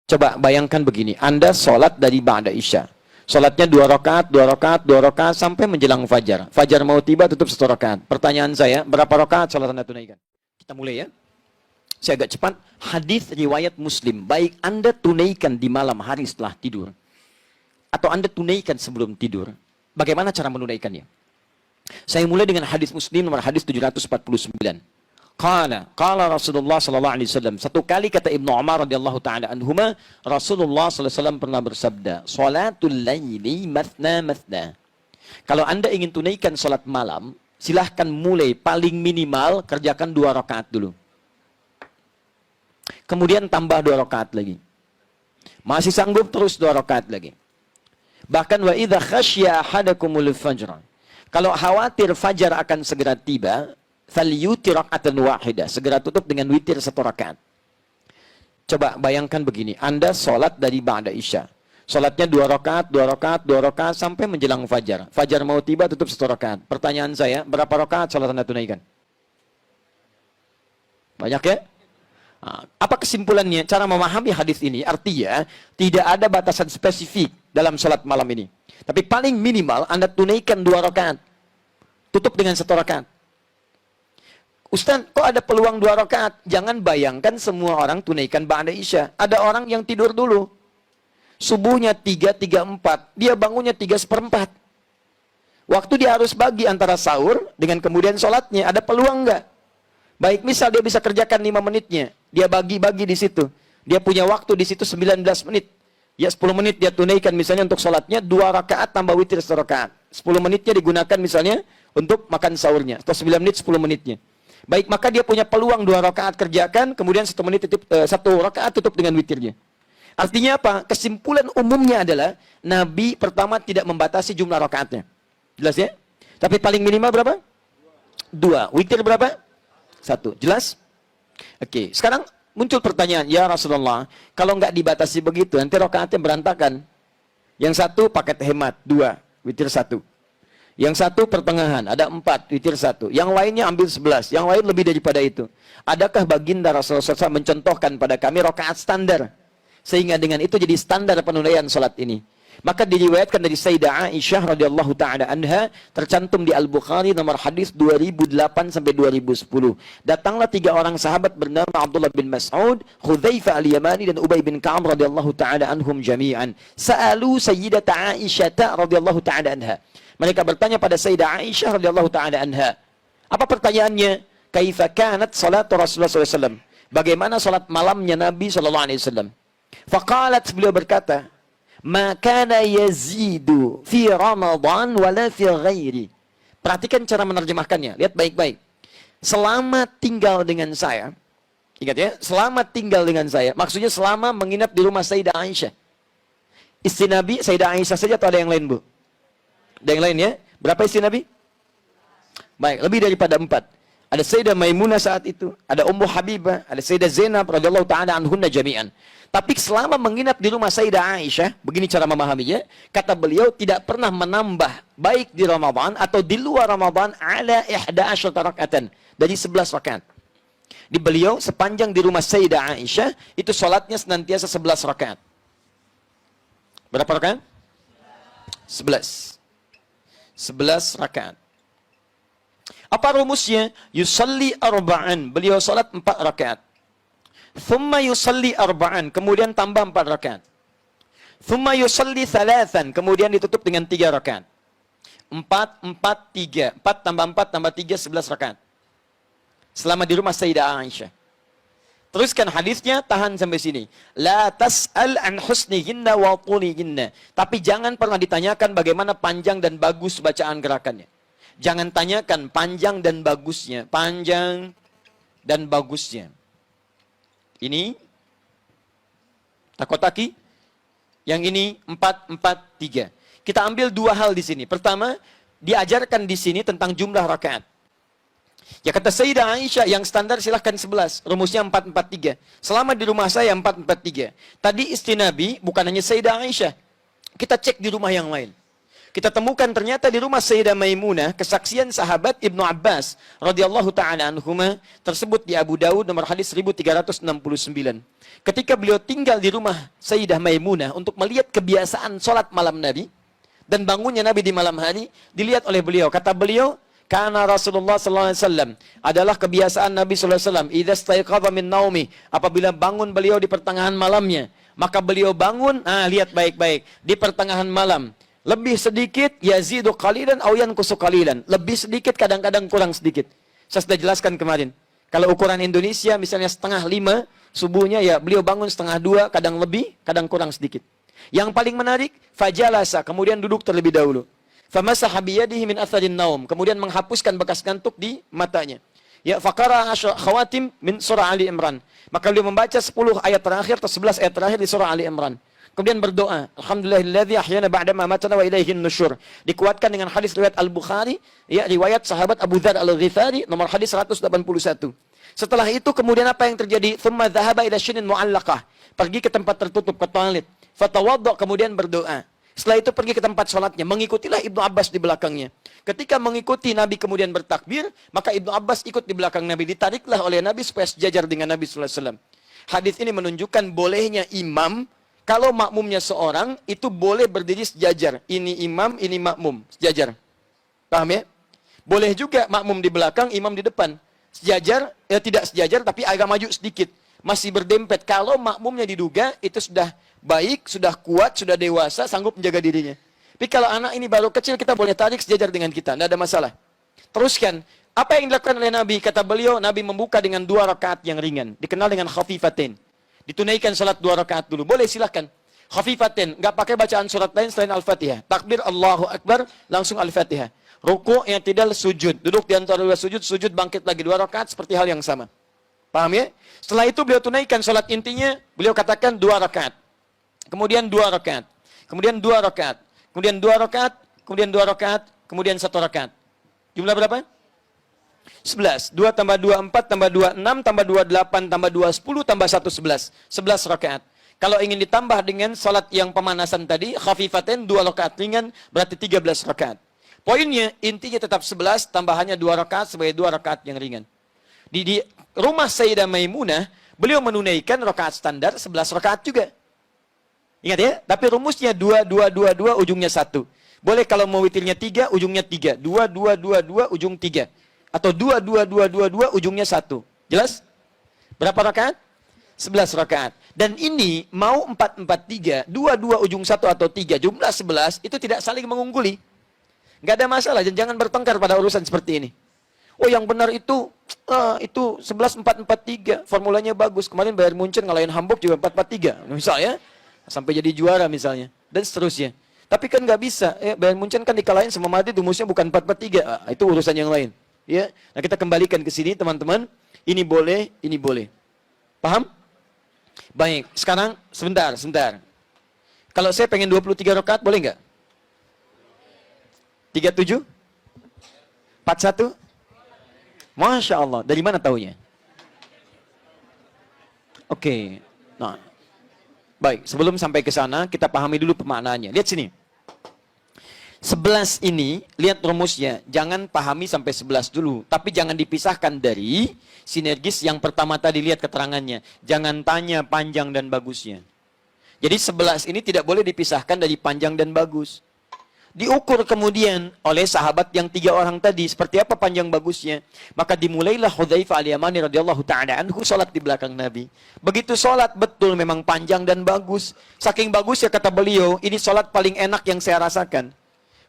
Coba bayangkan begini, Anda sholat dari ba'da isya. Sholatnya 2 rakaat, 2 rakaat, 2 rakaat sampai menjelang fajar. Fajar mau tiba tutup 1 rakaat. Pertanyaan saya, berapa rakaat sholat Anda tunaikan? Kita mulai ya. Saya agak cepat. Hadis riwayat Muslim, baik Anda tunaikan di malam hari setelah tidur atau Anda tunaikan sebelum tidur, bagaimana cara menunaikannya? Saya mulai dengan hadis Muslim nomor hadis 749. Qala Rasulullah sallallahu alaihi wasallam. Satu kali kata Ibnu Umar radhiyallahu taala anhuma, Rasulullah sallallahu alaihi wasallam pernah bersabda, "Shalatul laili mathna mathna." Kalau Anda ingin tunaikan salat malam, silahkan mulai paling minimal kerjakan 2 rakaat dulu. Kemudian tambah 2 rakaat lagi. Masih sanggup terus 2 rakaat lagi. Bahkan wa idza khasyya ahadakumul fajr. Kalau khawatir fajar akan segera tiba, falyutir raka'atan wahidah, segera tutup dengan witir 1 rakaat. Coba bayangkan begini, Anda sholat dari ba'da isya. Sholatnya 2 rakaat, 2 rakaat, 2 rakaat sampai menjelang fajar. Fajar mau tiba tutup 1 rakaat. Pertanyaan saya, berapa rakaat sholat Anda tunaikan? Banyak ya? Apa kesimpulannya? Cara memahami hadis ini artinya tidak ada batasan spesifik dalam sholat malam ini. Tapi paling minimal Anda tunaikan 2 rakaat. Tutup dengan 1 rakaat. Ustaz, kok ada peluang 2 rakaat? Jangan bayangkan semua orang tunaikan ba'da isya. Ada orang yang tidur dulu. Subuhnya 3:34, dia bangunnya 3:1/4. Waktu dia harus bagi antara sahur dengan kemudian sholatnya. Ada peluang nggak? Baik, misal dia bisa kerjakan 5 menitnya. Dia bagi-bagi di situ. Dia punya waktu di situ 19 menit. Ya 10 menit dia tunaikan misalnya untuk sholatnya, 2 rakaat tambah witir 1 rakaat. 10 menitnya digunakan misalnya untuk makan sahurnya. Atau 9 menit, 10 menitnya. Baik, maka dia punya peluang 2 rakaat kerjakan, kemudian 1 menit tutup, 1 rakaat tutup dengan witirnya. Artinya apa? Kesimpulan umumnya adalah Nabi pertama tidak membatasi jumlah rakaatnya. Jelas ya? Tapi paling minimal berapa? 2. Witir berapa? 1. Jelas? Oke, sekarang muncul pertanyaan, ya Rasulullah, kalau nggak dibatasi begitu, nanti rakaatnya berantakan. Yang 1 paket hemat, 2, witir 1. Yang 1 pertengahan, ada 4, witir 1. Yang lainnya ambil 11, yang lain lebih daripada itu. Adakah baginda Rasulullah SAW mencontohkan pada kami rakaat standar? Sehingga dengan itu jadi standar penunaian salat ini. Maka diriwayatkan dari Sayyidah Aisyah radhiyallahu taala anha, tercantum di Al-Bukhari nomor hadis 2008 sampai 2010. Datanglah 3 orang sahabat bernama Abdullah bin Mas'ud, Hudzaifah al-Yamani dan Ubay bin Ka'ab radhiyallahu taala anhum jami'an. Sa'alu Sayyidah Aisyah radhiyallahu taala anha. Mereka bertanya pada Sayyidah Aisyah radhiyallahu taala anha. Apa pertanyaannya? Kaifa kanat salatu Rasulullah sallallahu alaihi wasallam? Bagaimana salat malamnya Nabi sallallahu alaihi wasallam? Faqalat, beliau berkata, "Ma kana yazidu fi Ramadan wala fi ghairi." Perhatikan cara menerjemahkannya, lihat baik-baik. Selama tinggal dengan saya, ingat ya, selama tinggal dengan saya, maksudnya selama menginap di rumah Sayyidah Aisyah. Istri Nabi Sayyidah Aisyah saja atau ada yang lain, Bu? Ada yang lain ya? Berapa istri Nabi? Baik, lebih daripada 4. Ada Sayyidah Maimunah saat itu, ada Ummu Habibah, ada Sayyidah Zainab radhiyallahu taala anhunna jami'an. Tapi selama menginap di rumah Sayyidah Aisyah, begini cara memahaminya, kata beliau tidak pernah menambah baik di Ramadan atau di luar Ramadan ala 11 raka'atan, dari 11 rakaat. Di beliau sepanjang di rumah Sayyidah Aisyah itu salatnya senantiasa 11 rakaat. Berapa rakaat? 11. 11 rakaat. Apa rumusnya? Yusalli arba'an. Beliau salat 4 rakaat. Thumma yusalli arba'an. Kemudian tambah 4 rakaat. Thumma yusalli thalathan. Kemudian ditutup dengan 3 rakaat. 4, 4, 3. 4 tambah 4 tambah 3, 11 rakaat. Selama di rumah Sayyidah Aisyah. Teruskan hadisnya, tahan sampai sini. La tas'al an husnihinna wa tulihinna. Tapi jangan pernah ditanyakan bagaimana panjang dan bagus bacaan gerakannya. Jangan tanyakan panjang dan bagusnya. Panjang dan bagusnya. Ini takotaki. Yang ini 4, 4, 3. Kita ambil 2 hal di sini. Pertama, diajarkan di sini tentang jumlah rakaat. Ya kata Sayyidah Aisyah, yang standar silahkan 11. Rumusnya 4, 4, 3. Selama di rumah saya 4, 4, 3. Tadi istri Nabi bukan hanya Sayyidah Aisyah. Kita cek di rumah yang lain. Kita temukan ternyata di rumah Sayyidah Maimunah kesaksian sahabat Ibnu Abbas radhiyallahu taala anhuma tersebut di Abu Daud nomor hadis 1369. Ketika beliau tinggal di rumah Sayyidah Maimunah untuk melihat kebiasaan sholat malam Nabi dan bangunnya Nabi di malam hari, dilihat oleh beliau. Kata beliau, karena Rasulullah sallallahu alaihi wasallam adalah kebiasaan Nabi sallallahu alaihi wasallam, idza staiqadha min naumi, apabila bangun beliau di pertengahan malamnya, maka beliau bangun, lihat baik-baik, di pertengahan malam. Lebih sedikit, yazidu qalilan aw yanqusu qalilan. Lebih sedikit, kadang-kadang kurang sedikit. Saya sudah jelaskan kemarin. Kalau ukuran Indonesia, misalnya 4:30 subuhnya, ya beliau bangun 1:30, kadang lebih, kadang kurang sedikit. Yang paling menarik, fajalasa, kemudian duduk terlebih dahulu. Famasaha biyadihi min atharin naum, kemudian menghapuskan bekas ngantuk di matanya. Ya, faqara khawatim min surah Ali Imran. Maka beliau membaca 10 ayat terakhir atau 11 ayat terakhir di surah Ali Imran. Kemudian berdoa, alhamdulillahilladzi ahyana ba'da ma matana wa ilaihin nusyur. Dikuatkan dengan hadis riwayat Al-Bukhari, ya riwayat sahabat Abu Dzar Al-Ghifari nomor hadis 181. Setelah itu kemudian apa yang terjadi? Tsumma dzahaba ila syinin mu'allaqah. Pergi ke tempat tertutup, ke toilet. Fatawadda, kemudian berdoa. Setelah itu pergi ke tempat sholatnya. Mengikutilah Ibnu Abbas di belakangnya. Ketika mengikuti Nabi kemudian bertakbir, maka Ibnu Abbas ikut di belakang Nabi. Ditariklah oleh Nabi supaya sejajar dengan Nabi sallallahu alaihi wasallam. Hadis ini menunjukkan bolehnya imam, kalau makmumnya seorang, itu boleh berdiri sejajar. Ini imam, ini makmum. Sejajar. Paham ya? Boleh juga makmum di belakang, imam di depan. Sejajar, ya tidak sejajar, tapi agak maju sedikit. Masih berdempet. Kalau makmumnya diduga, itu sudah baik, sudah kuat, sudah dewasa, sanggup menjaga dirinya. Tapi kalau anak ini baru kecil, kita boleh tarik sejajar dengan kita. Tidak ada masalah. Teruskan. Apa yang dilakukan oleh Nabi? Kata beliau, Nabi membuka dengan 2 rakaat yang ringan. Dikenal dengan khafifatain. Ditunaikan salat 2 rakaat dulu. Boleh, silahkan. Khafifatain. Nggak pakai bacaan surat lain selain Al-Fatihah. Takbir Allahu Akbar, langsung Al-Fatihah. Ruku yang tidak sujud. Duduk di antara 2 sujud, sujud bangkit lagi 2 rakaat seperti hal yang sama. Paham ya? Setelah itu beliau tunaikan salat intinya, beliau katakan 2 rakaat. Kemudian 2 rakaat. Kemudian 2 rakaat. Kemudian 2 rakaat. Kemudian 2 rakaat. Kemudian 1 rakaat. Jumlah berapa? 11. 2 tambah 2, 4 tambah 2, 6 tambah 2, 8 tambah 2, 10 tambah 1, 11. 11 rakaat. Kalau ingin ditambah dengan salat yang pemanasan tadi, khafifatain 2 rakaat ringan, berarti 13 rakaat. Poinnya, intinya tetap 11, tambahannya 2 rakaat sebagai 2 rakaat yang ringan. Di rumah Sayyidah Maimunah, beliau menunaikan rakaat standar 11 rakaat juga. Ingat ya, tapi rumusnya 2, 2, 2, 2, ujungnya 1. Boleh kalau mau witirnya 3, ujungnya 3. 2, 2, 2, 2, ujung 3. Atau 2, 2, 2, 2, 2, ujungnya 1. Jelas? Berapa rakaat? 11 rakaat. Dan ini mau 4, 4, 3, 2, 2, ujung 1 atau 3, jumlah 11, itu tidak saling mengungguli. Nggak ada masalah, dan jangan bertengkar pada urusan seperti ini. Oh yang benar itu 11, 4, 4, 3, formulanya bagus. Kemarin Bayern Munchen ngalahin Hamburg juga 4, 4, 3, misalnya. Sampai jadi juara misalnya. Dan seterusnya. Tapi kan nggak bisa. Bayern Munchen kan dikalahin sama Madrid, rumusnya bukan 4, 4, 3. Itu urusan yang lain. Ya, nah kita kembalikan ke sini teman-teman. Ini boleh, ini boleh. Paham? Baik, sekarang sebentar. Kalau saya pengen 23 rakaat boleh nggak? 37? 41? Masya Allah, dari mana taunya? Oke, nah, baik. Sebelum sampai ke sana, kita pahami dulu pemaknaannya. Lihat sini. 11 ini, lihat rumusnya. Jangan pahami sampai 11 dulu. Tapi jangan dipisahkan dari sinergis yang pertama tadi, lihat keterangannya. Jangan tanya panjang dan bagusnya. Jadi 11 ini tidak boleh dipisahkan dari panjang dan bagus. Diukur kemudian oleh sahabat yang 3 orang tadi. Seperti apa panjang bagusnya. Maka dimulailah Hudzaifah al-Yamani radhiyallahu ta'ala anhu salat di belakang Nabi. Begitu salat betul memang panjang dan bagus. Saking bagusnya kata beliau, ini salat paling enak yang saya rasakan.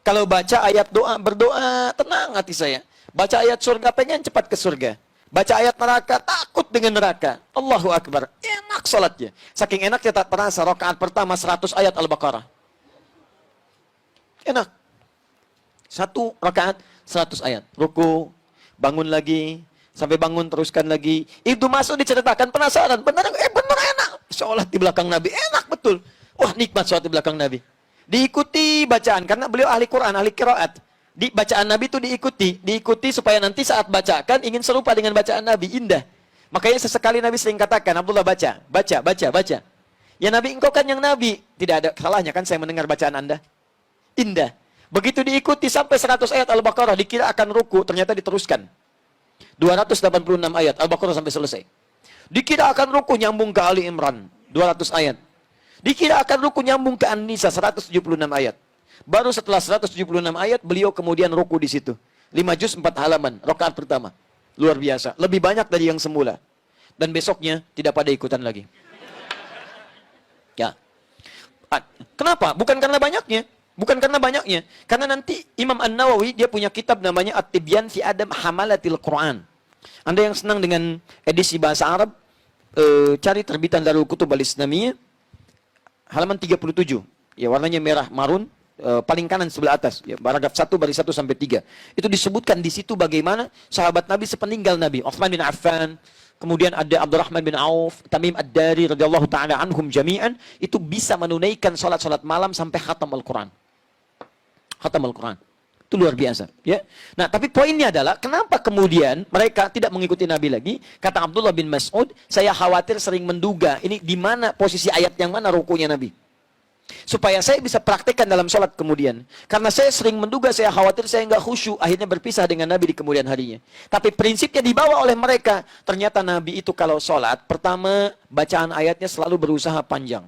Kalau baca ayat doa, berdoa, tenang hati saya. Baca ayat surga, pengen cepat ke surga. Baca ayat neraka, takut dengan neraka. Allahu Akbar, enak salatnya. Saking enaknya tak terasa, rakaat pertama 100 ayat Al-Baqarah. Enak. 1 rakaat, 100 ayat. Ruku, bangun lagi, sampai bangun teruskan lagi. Itu masuk diceritakan, penasaran. Benar enak. Sholat di belakang Nabi, enak betul. Wah nikmat sholat di belakang Nabi. Diikuti bacaan, karena beliau ahli Quran, ahli qiraat. Di bacaan Nabi itu diikuti supaya nanti saat bacakan ingin serupa dengan bacaan Nabi, indah. Makanya sesekali Nabi sering katakan, Abdullah baca. Ya Nabi, engkau kan yang Nabi. Tidak ada salahnya kan saya mendengar bacaan Anda. Indah. Begitu diikuti sampai 100 ayat Al-Baqarah, dikira akan ruku, ternyata diteruskan. 286 ayat Al-Baqarah sampai selesai. Dikira akan ruku, nyambung ke Ali Imran, 200 ayat. Dikira akan ruku, nyambung ke An-Nisa, 176 ayat. Baru setelah 176 ayat, beliau kemudian ruku di situ. 5 juz 4 halaman, rakaat pertama. Luar biasa, lebih banyak dari yang semula. Dan besoknya tidak pada ikutan lagi. Ya. Kenapa? Bukan karena banyaknya. Bukan karena banyaknya. Karena nanti Imam An-Nawawi dia punya kitab namanya At-Tibyan fi Adab Hamalatil Quran. Anda yang senang dengan edisi bahasa Arab, cari terbitan Darul Kutub Al-Islamiyah, halaman 37. Ya, warnanya merah marun, paling kanan sebelah atas. Ya, paragraf 1 baris 1 sampai 3. Itu disebutkan di situ bagaimana sahabat Nabi sepeninggal Nabi, Utsman bin Affan, kemudian ada Abdurrahman bin Auf, Tamim Ad-Dari radhiyallahu taala anhum jami'an, itu bisa menunaikan salat-salat malam sampai khatam Al-Quran. Khatam Al-Quran. Itu luar biasa. Ya. Nah, tapi poinnya adalah, kenapa kemudian mereka tidak mengikuti Nabi lagi? Kata Abdullah bin Mas'ud, saya khawatir sering menduga, ini di mana posisi ayat yang mana rukunya Nabi. Supaya saya bisa praktekkan dalam sholat kemudian. Karena saya sering menduga, saya khawatir saya nggak khusyuk, akhirnya berpisah dengan Nabi di kemudian harinya. Tapi prinsipnya dibawa oleh mereka. Ternyata Nabi itu kalau sholat, pertama bacaan ayatnya selalu berusaha panjang.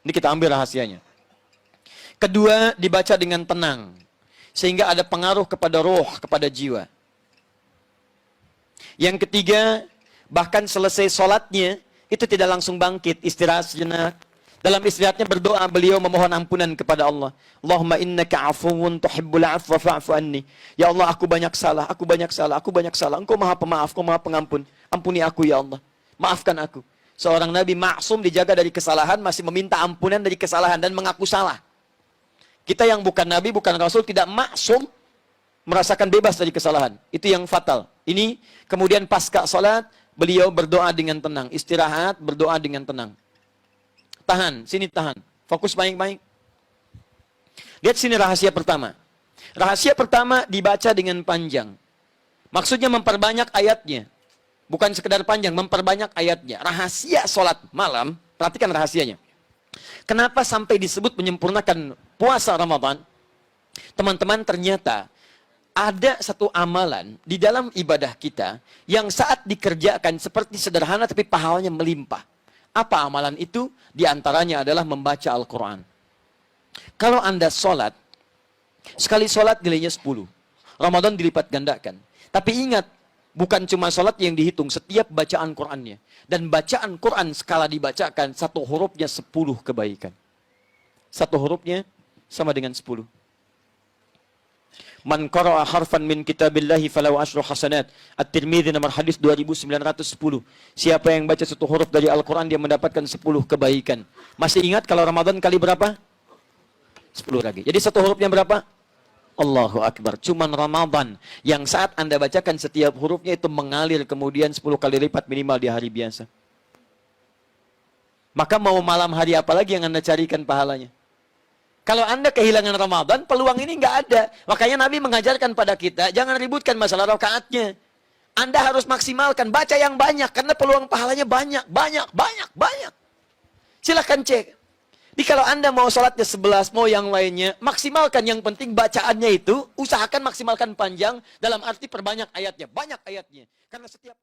Ini kita ambil rahasianya. Kedua, dibaca dengan tenang. Sehingga ada pengaruh kepada roh, kepada jiwa. Yang ketiga, bahkan selesai sholatnya, itu tidak langsung bangkit, istirahat sejenak. Dalam istirahatnya berdoa, beliau memohon ampunan kepada Allah. Allahumma innaka afuwun tuhibbul afwa fa'fu anni. Ya Allah, aku banyak salah, aku banyak salah, aku banyak salah. Engkau maha pemaaf, engkau maha pengampun. Ampuni aku ya Allah. Maafkan aku. Seorang Nabi maksum dijaga dari kesalahan, masih meminta ampunan dari kesalahan dan mengaku salah. Kita yang bukan Nabi, bukan Rasul, tidak maksum merasakan bebas dari kesalahan. Itu yang fatal. Ini kemudian pasca salat, beliau berdoa dengan tenang. Istirahat, berdoa dengan tenang. Tahan, sini tahan. Fokus baik-baik. Lihat sini rahasia pertama. Rahasia pertama dibaca dengan panjang. Maksudnya memperbanyak ayatnya. Bukan sekedar panjang, memperbanyak ayatnya. Rahasia sholat malam, perhatikan rahasianya. Kenapa sampai disebut menyempurnakan puasa Ramadan? Teman-teman, ternyata ada satu amalan di dalam ibadah kita yang saat dikerjakan seperti sederhana tapi pahalanya melimpah. Apa amalan itu? Di antaranya adalah membaca Al-Quran. Kalau Anda sholat, sekali sholat nilainya 10. Ramadan dilipat gandakan. Tapi ingat, bukan cuma sholat yang dihitung, setiap bacaan Qurannya. Dan bacaan Quran skala dibacakan, satu hurufnya 10 kebaikan. Satu hurufnya sama dengan 10. Man qara'a harfan min kitabillahi falahu asyru hasanat. At-Tirmidzi nomor hadis 2910. Siapa yang baca satu huruf dari Al-Quran, dia mendapatkan 10 kebaikan. Masih ingat kalau Ramadan kali berapa? 10 lagi. Jadi satu hurufnya berapa? Allahu Akbar. Cuman Ramadan yang saat Anda bacakan setiap hurufnya itu mengalir kemudian 10 kali lipat minimal di hari biasa. Maka mau malam hari apa lagi yang Anda carikan pahalanya? Kalau Anda kehilangan Ramadan, peluang ini nggak ada. Makanya Nabi mengajarkan pada kita, jangan ributkan masalah rakaatnya. Anda harus maksimalkan, baca yang banyak, karena peluang pahalanya banyak. Silahkan cek. Jadi kalau Anda mau sholatnya 11, mau yang lainnya, maksimalkan. Yang penting bacaannya itu, usahakan maksimalkan panjang, dalam arti perbanyak ayatnya. Banyak ayatnya. Karena setiap